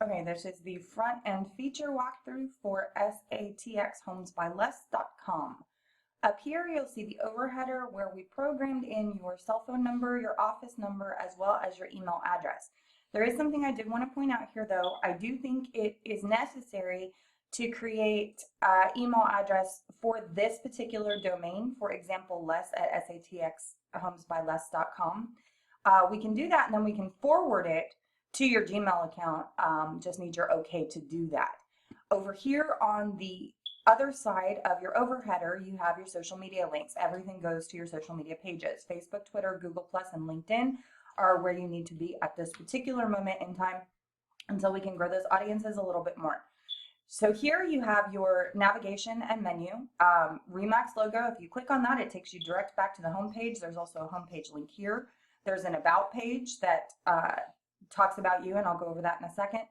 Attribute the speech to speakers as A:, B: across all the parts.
A: Okay, this is the front end feature walkthrough for satxhomesbyless.com. Up here, you'll see the overheader where we programmed in your cell phone number, your office number, as well as your email address. There is something I did want to point out here, though. I do think it is necessary to create email address for this particular domain, for example, less at satxhomesbyless.com. We can do that, and then we can forward it to your Gmail account. Just need your okay to do that. Over here on the other side of your overheader, you have your social media links. Everything goes to your social media pages. Facebook, Twitter, Google+, and LinkedIn are where you need to be at this particular moment in time until we can grow those audiences a little bit more. So here you have your navigation and menu. Remax logo, if you click on that, it takes you direct back to the home page. There's also a homepage link here. There's an about page that talks about you, and I'll go over that in a second.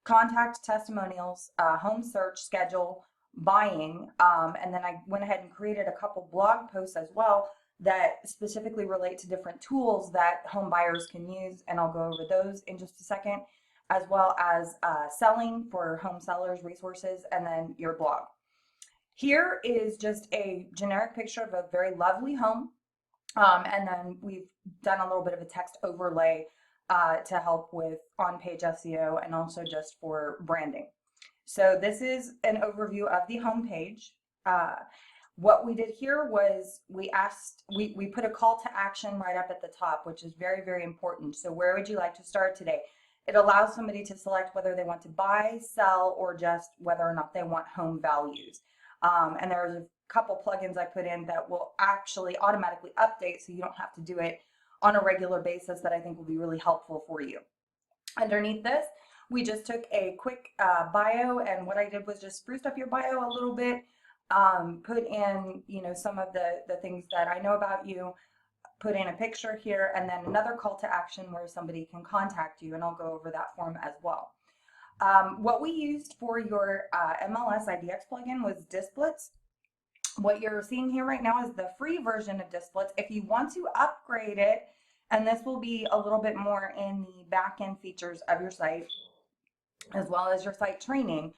A: Contact, testimonials, home search, schedule, buying, and then I went ahead and created a couple blog posts as well that specifically relate to different tools that home buyers can use, and I'll go over those in just a second, as well as selling for home sellers resources, and then your blog. Here is just a generic picture of a very lovely home, and then we've done a little bit of a text overlay to help with on-page SEO and also just for branding. So this is an overview of the home page. What we did here was we put a call to action right up at the top, which is very, very important. So where would you like to start today? It allows somebody to select whether they want to buy, sell, or just whether or not they want home values. And there's a couple plugins I put in that will actually automatically update so you don't have to do it on a regular basis that I think will be really helpful for you. Underneath this, we just took a quick bio, and what I did was just spruced up your bio a little bit, put in, some of the things that I know about you, put in a picture here, and then another call to action where somebody can contact you, and I'll go over that form as well. What we used for your MLS IDX plugin was Displets. What you're seeing here right now is the free version of Displets. If you want to upgrade it, and this will be a little bit more in the back-end features of your site, as well as your site training,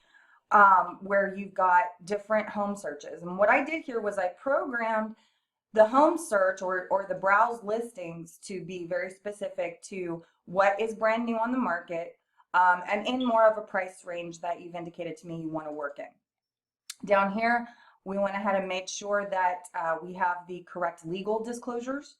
A: where you've got different home searches. And what I did here was I programmed the home search or the browse listings to be very specific to what is brand new on the market, and in more of a price range that you've indicated to me you want to work in. Down here, we went ahead and made sure that we have the correct legal disclosures,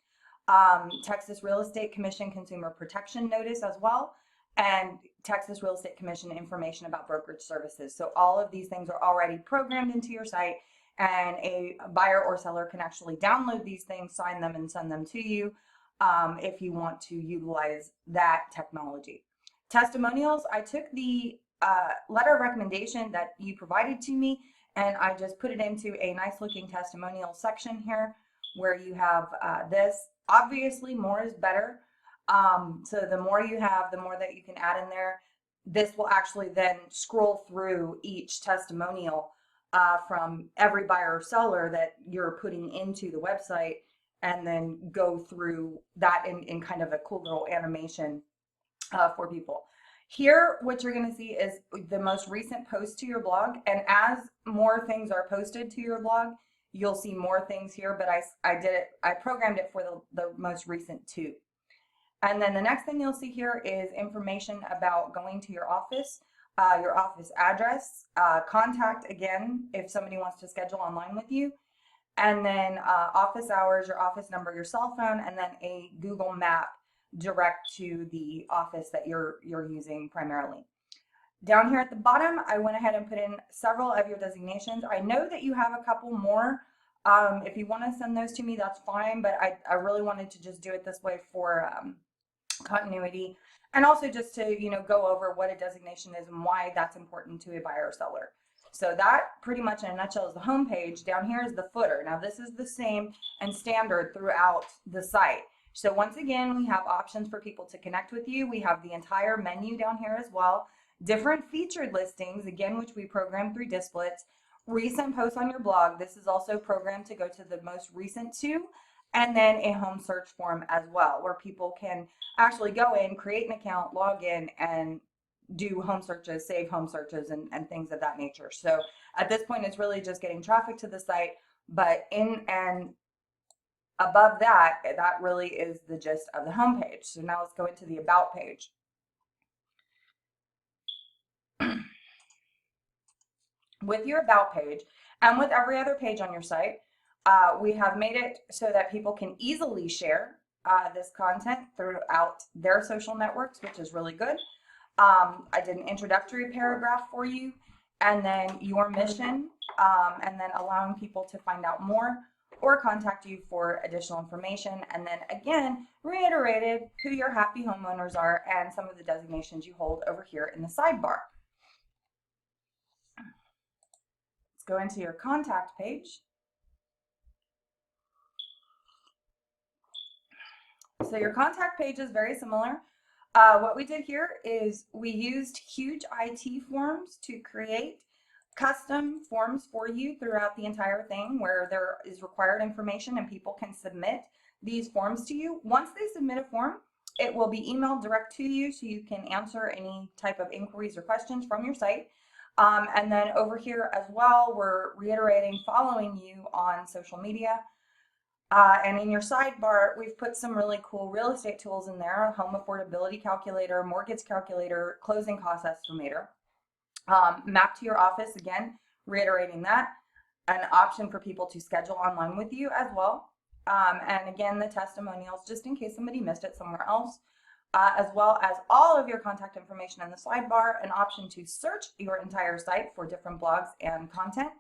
A: Texas Real Estate Commission Consumer Protection Notice as well, and Texas Real Estate Commission information about brokerage services. So all of these things are already programmed into your site, and a buyer or seller can actually download these things, sign them, and send them to you if you want to utilize that technology. Testimonials, I took the letter of recommendation that you provided to me, and I just put it into a nice looking testimonial section here where you have this. Obviously, more is better. So the more you have, the more that you can add in there. This will actually then scroll through each testimonial from every buyer or seller that you're putting into the website, and then go through that in kind of a cool little animation for people. Here, what you're going to see is the most recent post to your blog, and as more things are posted to your blog, you'll see more things here, but I programmed it for the most recent two. And then the next thing you'll see here is information about going to your office address, contact again if somebody wants to schedule online with you, and then office hours, your office number, your cell phone, and then a Google map direct to the office that you're using primarily. Down here at the bottom, I went ahead and put in several of your designations. I know that you have a couple more. If you want to send those to me, that's fine, but I really wanted to just do it this way for continuity, and also just to go over what a designation is and why that's important to a buyer or seller. So that pretty much in a nutshell is the home page. Down here is the footer. Now this is the same and standard throughout the site. So once again, we have options for people to connect with you. We have the entire menu down here as well. Different featured listings, again, which we programmed through Displets. Recent posts on your blog. This is also programmed to go to the most recent two. And then a home search form as well, where people can actually go in, create an account, log in, and do home searches, save home searches, and things of that nature. So at this point, it's really just getting traffic to the site, but in and above that, that really is the gist of the home page. So now let's go into the about page. With your about page and with every other page on your site, we have made it so that people can easily share this content throughout their social networks, which is really good. I did an introductory paragraph for you, and then your mission, and then allowing people to find out more or contact you for additional information. And then again, reiterated who your happy homeowners are and some of the designations you hold over here in the sidebar. Let's go into your contact page. So your contact page is very similar. What we did here is we used huge IT forms to create custom forms for you throughout the entire thing, where there is required information and people can submit these forms to you. Once they submit a form, it will be emailed direct to you so you can answer any type of inquiries or questions from your site. And then over here as well, we're reiterating following you on social media. And in your sidebar, we've put some really cool real estate tools in there: a home affordability calculator, mortgage calculator, closing cost estimator. Map to your office, again, reiterating that, an option for people to schedule online with you as well. And again, the testimonials, just in case somebody missed it somewhere else, as well as all of your contact information in the sidebar, an option to search your entire site for different blogs and content.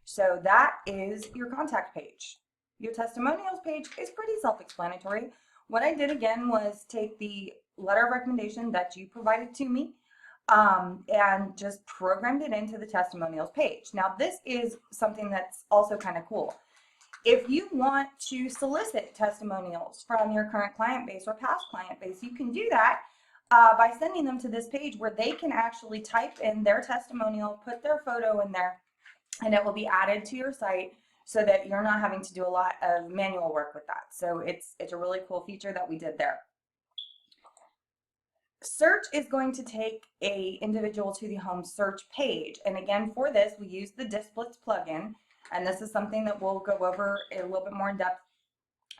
A: So that is your contact page. Your testimonials page is pretty self-explanatory. What I did again was take the letter of recommendation that you provided to me, and just programmed it into the testimonials page. Now, this is something that's also kind of cool. If you want to solicit testimonials from your current client base or past client base, you can do that by sending them to this page, where they can actually type in their testimonial, put their photo in there, and it will be added to your site, so that you're not having to do a lot of manual work with that. So it's a really cool feature that we did there. Search is going to take a individual to the home search page. And again, for this, we use the Displets plugin. And this is something that we'll go over a little bit more in depth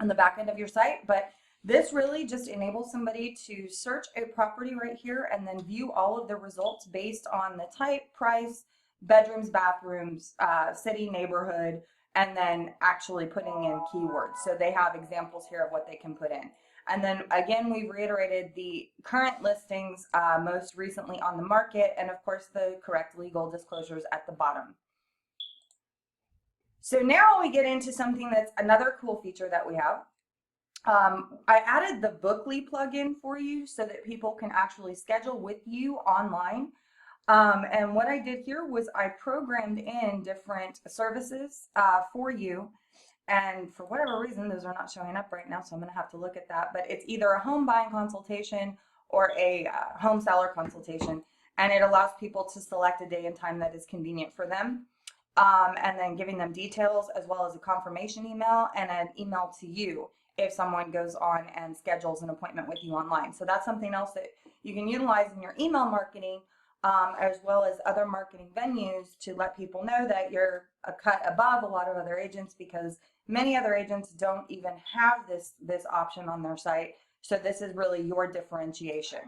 A: on the back end of your site. But this really just enables somebody to search a property right here and then view all of the results based on the type, price, bedrooms, bathrooms, city, neighborhood, and then actually putting in keywords. So they have examples here of what they can put in. And then again, we've reiterated the current listings most recently on the market, and of course the correct legal disclosures at the bottom. So now we get into something that's another cool feature that we have. I added the Bookly plugin for you so that people can actually schedule with you online. And what I did here was I programmed in different services for you, and for whatever reason those are not showing up right now, so I'm going to have to look at that. But it's either a home buying consultation or a home seller consultation, and it allows people to select a day and time that is convenient for them, and then giving them details as well as a confirmation email and an email to you if someone goes on and schedules an appointment with you online. So that's something else that you can utilize in your email marketing, as well as other marketing venues, to let people know that you're a cut above a lot of other agents, because many other agents don't even have this option on their site. So this is really your differentiation.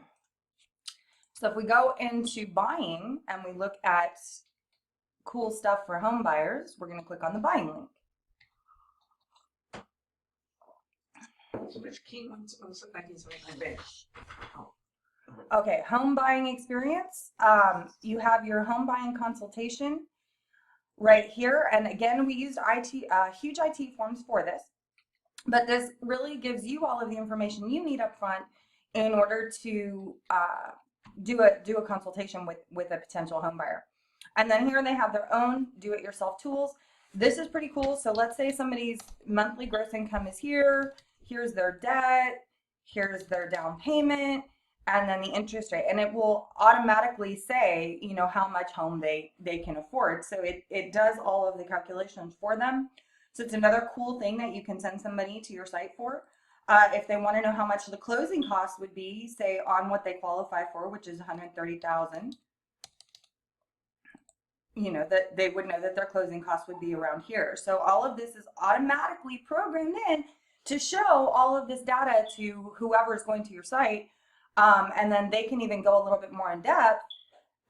A: So if we go into buying and we look at cool stuff for home buyers, we're going to click on the buying link. Okay, home buying experience. You have your home buying consultation right here. And again, we used huge IT forms for this, but this really gives you all of the information you need up front in order to do a consultation with a potential home buyer. And then here they have their own do-it-yourself tools. This is pretty cool. So let's say somebody's monthly gross income is here. Here's their debt. Here's their down payment, and then the interest rate, and it will automatically say, you know, how much home they can afford. So it does all of the calculations for them. So it's another cool thing that you can send somebody to your site for. If they want to know how much the closing cost would be, say on what they qualify for, which is 130,000, you know, that they would know that their closing cost would be around here. So all of this is automatically programmed in to show all of this data to whoever is going to your site. And then they can even go a little bit more in depth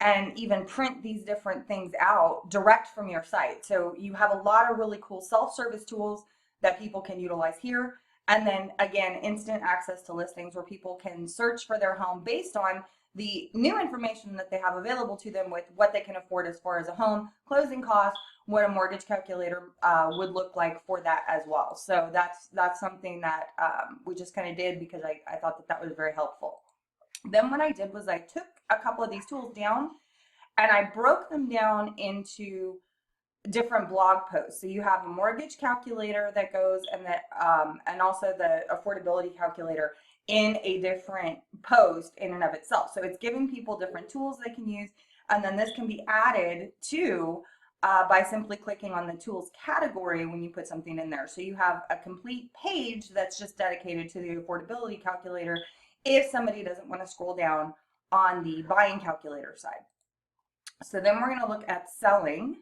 A: and even print these different things out direct from your site. So you have a lot of really cool self-service tools that people can utilize here. And then again, instant access to listings where people can search for their home based on the new information that they have available to them with what they can afford as far as a home, closing costs, what a mortgage calculator would look like for that as well. So that's something that we just kind of did because I thought that that was very helpful. Then what I did was I took a couple of these tools down and I broke them down into different blog posts. So you have a mortgage calculator that goes and also the affordability calculator in a different post in and of itself. So it's giving people different tools they can use, and then this can be added to by simply clicking on the tools category when you put something in there. So you have a complete page that's just dedicated to the affordability calculator if somebody doesn't want to scroll down on the buying calculator side. So then we're going to look at selling.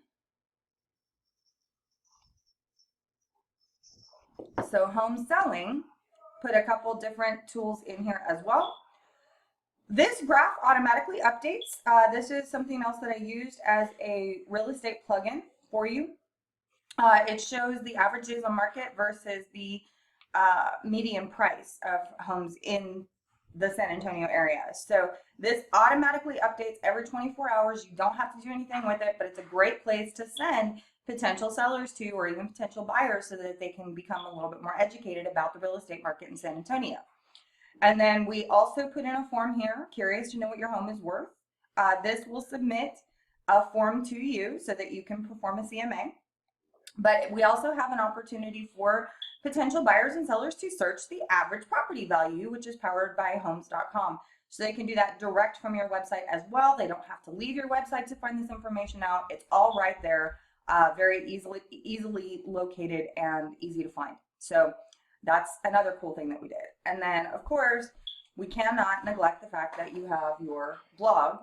A: So home selling, put a couple different tools in here as well. This graph automatically updates. This is something else that I used as a real estate plugin for you. It shows the average days on market versus the median price of homes in the San Antonio area. So this automatically updates every 24 hours. You don't have to do anything with it, but it's a great place to send potential sellers to, or even potential buyers, so that they can become a little bit more educated about the real estate market in San Antonio. And then we also put in a form here, curious to know what your home is worth. This will submit a form to you so that you can perform a CMA. But we also have an opportunity for potential buyers and sellers to search the average property value, which is powered by homes.com. So they can do that direct from your website as well. They don't have to leave your website to find this information out. It's all right there, very easily located and easy to find. So that's another cool thing that we did. And then, of course, we cannot neglect the fact that you have your blog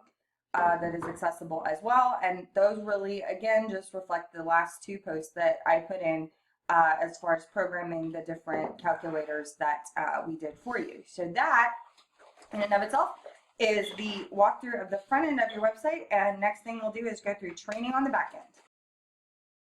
A: that is accessible as well. And those really, again, just reflect the last two posts that I put in as far as programming the different calculators that we did for you. So that, in and of itself, is the walkthrough of the front end of your website. And next thing we'll do is go through training on the back end.